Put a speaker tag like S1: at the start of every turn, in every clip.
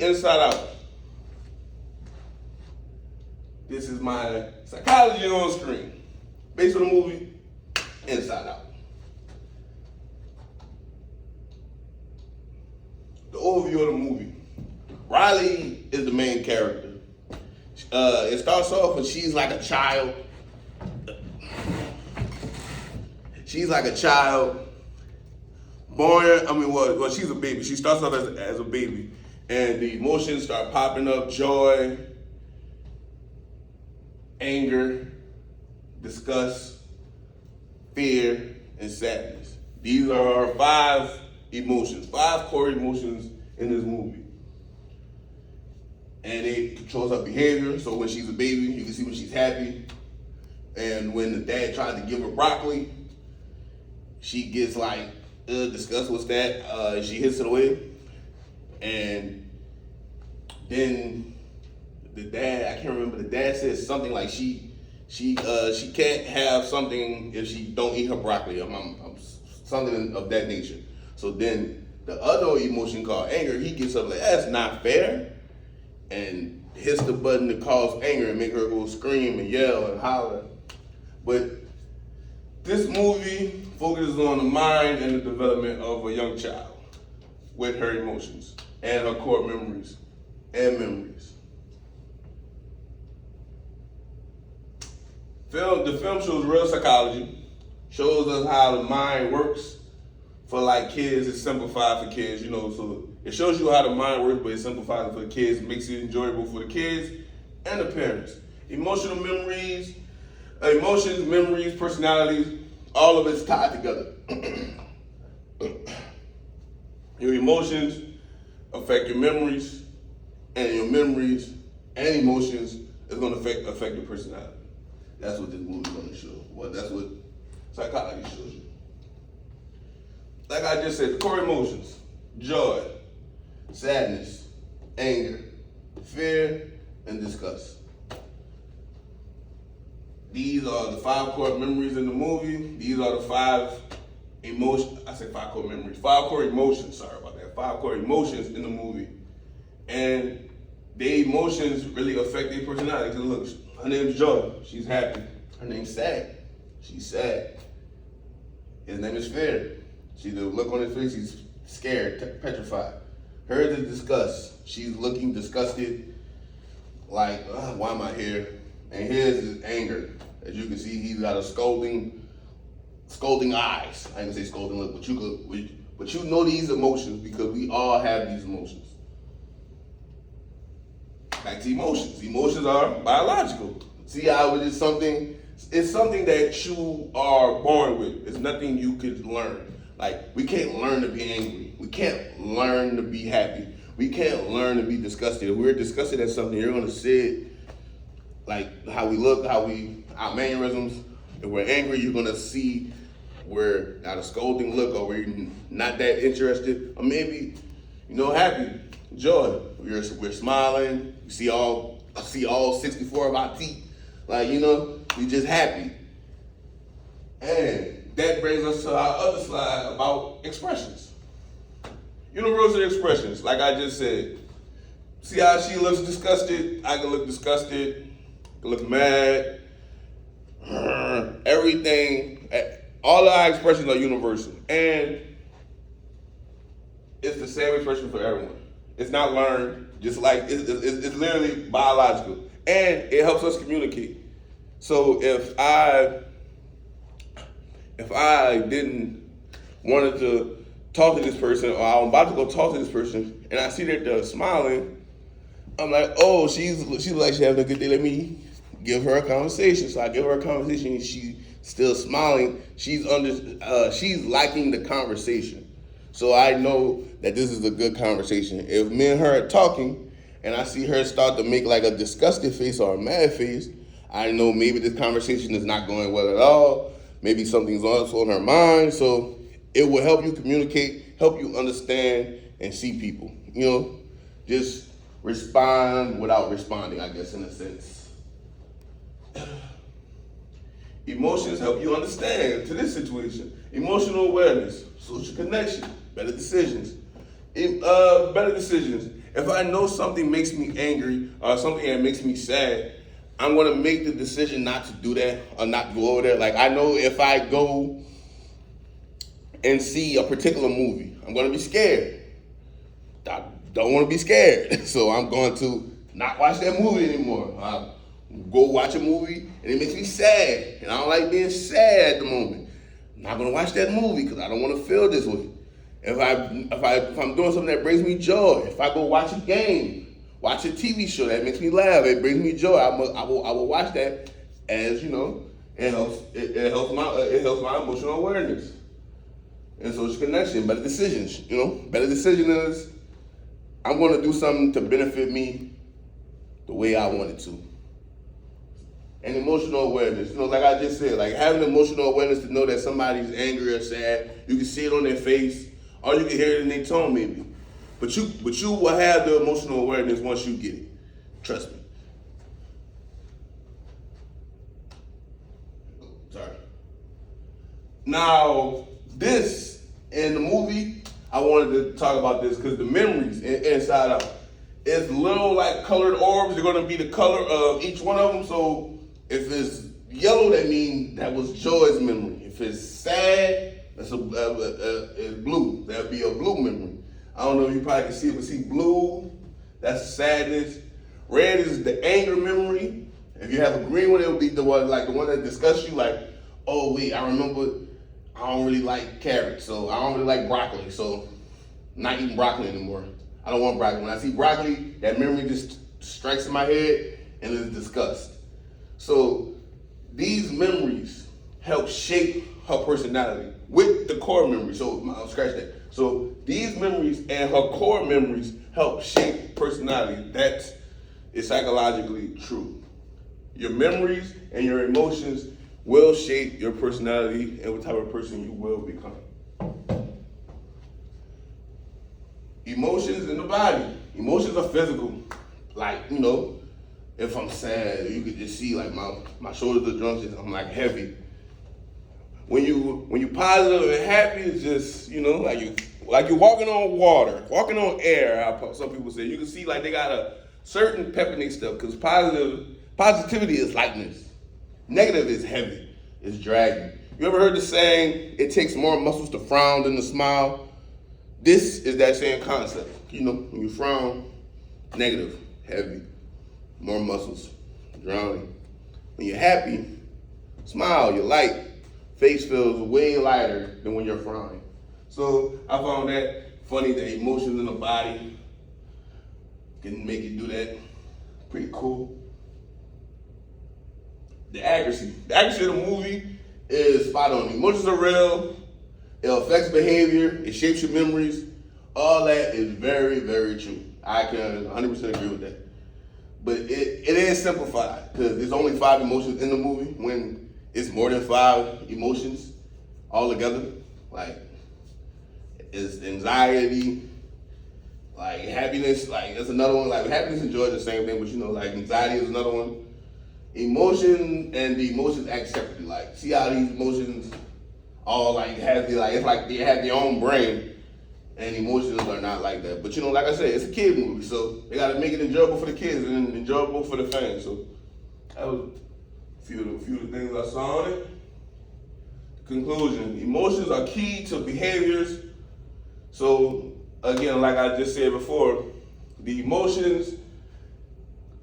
S1: Inside Out. This is my psychology on screen, based on the movie Inside Out. The overview of the movie. Riley is the main character. It starts off when she's like a child. She's like a child. Well, she's a baby. She starts off as a baby. And the emotions start popping up: joy, anger, disgust, fear, and sadness. These are her 5 emotions, 5 core emotions in this movie. And it controls her behavior. So when she's a baby, you can see when she's happy. And when the dad tried to give her broccoli, she gets like, disgust, what's that? She hits it away. And then the dad, I can't remember, the dad says something like she can't have something if she don't eat her broccoli, something of that nature. So then the other emotion called anger, he gets up like, that's not fair, and hits the button to cause anger and make her go scream and yell and holler. But this movie focuses on the mind and the development of a young child with her emotions and her core memories and memories. The film shows real psychology, shows us how the mind works for like kids. It's simplified for kids, so it shows you how the mind works, but it's simplified for the kids. It makes it enjoyable for the kids and the parents. Emotional memories, personalities, all of it's tied together. Your emotions affect your memories, and your memories and emotions is going to affect your personality. That's what this movie's going to show. Well, that's what psychology shows you. Like I just said, the core emotions: joy, sadness, anger, fear, and disgust. These are the 5 core memories in the movie. These are the 5 emotions. I said 5 core memories. 5 core emotions. Sorry about that. 5 core emotions in the movie. And the emotions really affect their personality. Because look, her name's Joy. She's happy. Her name's Sad. She's sad. His name is Fear. See the look on his face, he's scared, petrified. Hers is disgust. She's looking disgusted, like, why am I here? And his is anger. As you can see, he's got a scolding eyes. I ain't gonna say scolding look, but you know these emotions because we all have these emotions. Back to emotions. Emotions are biological. See how it's something that you are born with. It's nothing you could learn. Like, we can't learn to be angry. We can't learn to be happy. We can't learn to be disgusted. If we're disgusted at something, you're gonna see it like how we look, our mannerisms. If we're angry, you're gonna see we're got a scolding look, or we're not that interested, or maybe, happy, joy. We're smiling. I see all 64 of our teeth. Like, we just happy. And that brings us to our other slide about expressions. Universal expressions, like I just said. See how she looks disgusted? I can look disgusted, I can look mad. Everything, all of our expressions are universal. And it's the same expression for everyone. It's not learned, just like, it's literally biological. And it helps us communicate. So if I didn't wanted to talk to this person, or I'm about to go talk to this person, and I see that they're smiling, I'm like, oh, she's like she's having a good day. Let me give her a conversation. So I give her a conversation, and she's still smiling. She's liking the conversation. So I know that this is a good conversation. If me and her are talking, and I see her start to make like a disgusted face or a mad face, I know maybe this conversation is not going well at all. Maybe something's also on her mind. So it will help you communicate, help you understand and see people. Just respond without responding, I guess, in a sense. Emotions help you understand to this situation. Emotional awareness, social connection, better decisions. If I know something makes me angry or something that makes me sad, I'm gonna make the decision not to do that or not go over there. Like I know if I go and see a particular movie, I'm gonna be scared. I don't want to be scared, so I'm going to not watch that movie anymore. I go watch a movie and it makes me sad, and I don't like being sad at the moment. I'm not gonna watch that movie because I don't want to feel this way. If I'm doing something that brings me joy, if I go watch a game, watch a TV show that makes me laugh, it brings me joy, I will watch that, as you know, it helps my emotional awareness and social connection. Better decisions, better decision is I'm going to do something to benefit me the way I want it to. And emotional awareness, like I just said, like having emotional awareness to know that somebody's angry or sad, you can see it on their face, or you can hear it in their tone maybe. But you will have the emotional awareness once you get it. Trust me. Sorry. Now, this in the movie, I wanted to talk about this because the memories Inside Out, it's little like colored orbs. They're going to be the color of each one of them. So if it's yellow, that means that was joy's memory. If it's sad, that's it's blue. That'll be a blue memory. I don't know if you probably can see it, but see blue, that's sadness. Red is the anger memory. If you have a green one, it'll be the one that disgusts you. Like, oh wait, I remember I don't really like carrots, so I don't really like broccoli, so I'm not eating broccoli anymore. I don't want broccoli. When I see broccoli, that memory just strikes in my head and it's disgust. So these memories help shape her personality with the core memory. So I'll scratch that. So these memories and her core memories help shape personality. That is psychologically true. Your memories and your emotions will shape your personality and what type of person you will become. Emotions in the body. Emotions are physical. Like, if I'm sad, you could just see like my shoulders are drunk, I'm like heavy. When you positive and happy, it's just, like you're walking on water, walking on air, how some people say. You can see like they got a certain pep in their stuff, because positivity is lightness. Negative is heavy, it's dragging. You ever heard the saying, it takes more muscles to frown than to smile? This is that same concept. When you frown, negative, heavy, more muscles, drowning. When you're happy, smile, you're light. Face feels way lighter than when you're frowning. So I found that funny, that emotions in the body can make you do that. Pretty cool. The accuracy of the movie is spot on. Emotions are real. It affects behavior. It shapes your memories. All that is very, very true. I can 100% agree with that. But it is simplified because there's only 5 emotions in the movie when it's more than 5 emotions all together. Like, it's anxiety, like happiness, like that's another one. Like happiness and joy is the same thing, but like anxiety is another one. Emotion and the emotions act separately. Like, see how these emotions all like it's like they have their own brain, and emotions are not like that. But like I said, it's a kid movie, so they gotta make it enjoyable for the kids and enjoyable for the fans. So that was a few of the things I saw on it. Conclusion: emotions are key to behaviors. So again, like I just said before, the emotions,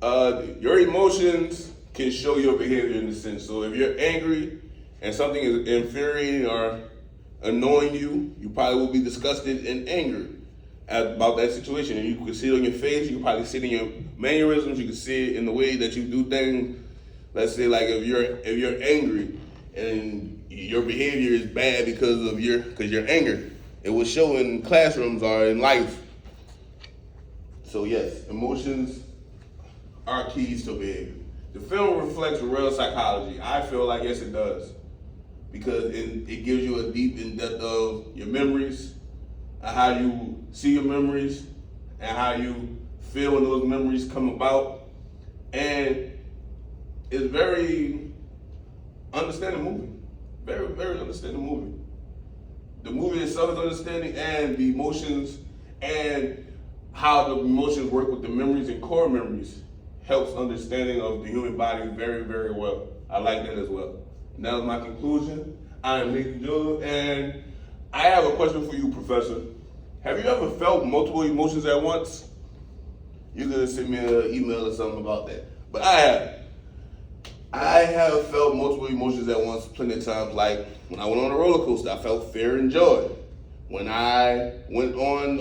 S1: your emotions can show your behavior in a sense. So if you're angry and something is infuriating or annoying you, you probably will be disgusted and angry about that situation. And you can see it on your face, you can probably see it in your mannerisms, you can see it in the way that you do things. Let's say like if you're angry and your behavior is bad because you're angry, it will show in classrooms or in life. So yes, emotions are keys to behavior. The film reflects real psychology. I feel like yes, it does, because it gives you a deep in-depth of your memories, and how you see your memories, and how you feel when those memories come about, and it's very understanding movie. Very, very understanding movie. The movie itself is understanding, and the emotions and how the emotions work with the memories and core memories helps understanding of the human body very, very well. I like that as well. And that was my conclusion. I am Nathan Jules, and I have a question for you, Professor. Have you ever felt multiple emotions at once? You could send me an email or something about that. But I have. I have felt multiple emotions at once plenty of times. Like when I went on a roller coaster, I felt fear and joy. When I went on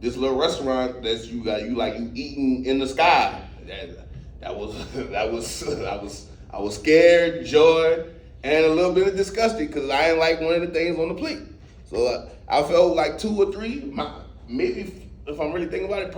S1: this little restaurant that you eating in the sky, that was I was scared, joy, and a little bit of disgusted because I didn't like one of the things on the plate. So I felt like 2 or 3, maybe if I'm really thinking about it,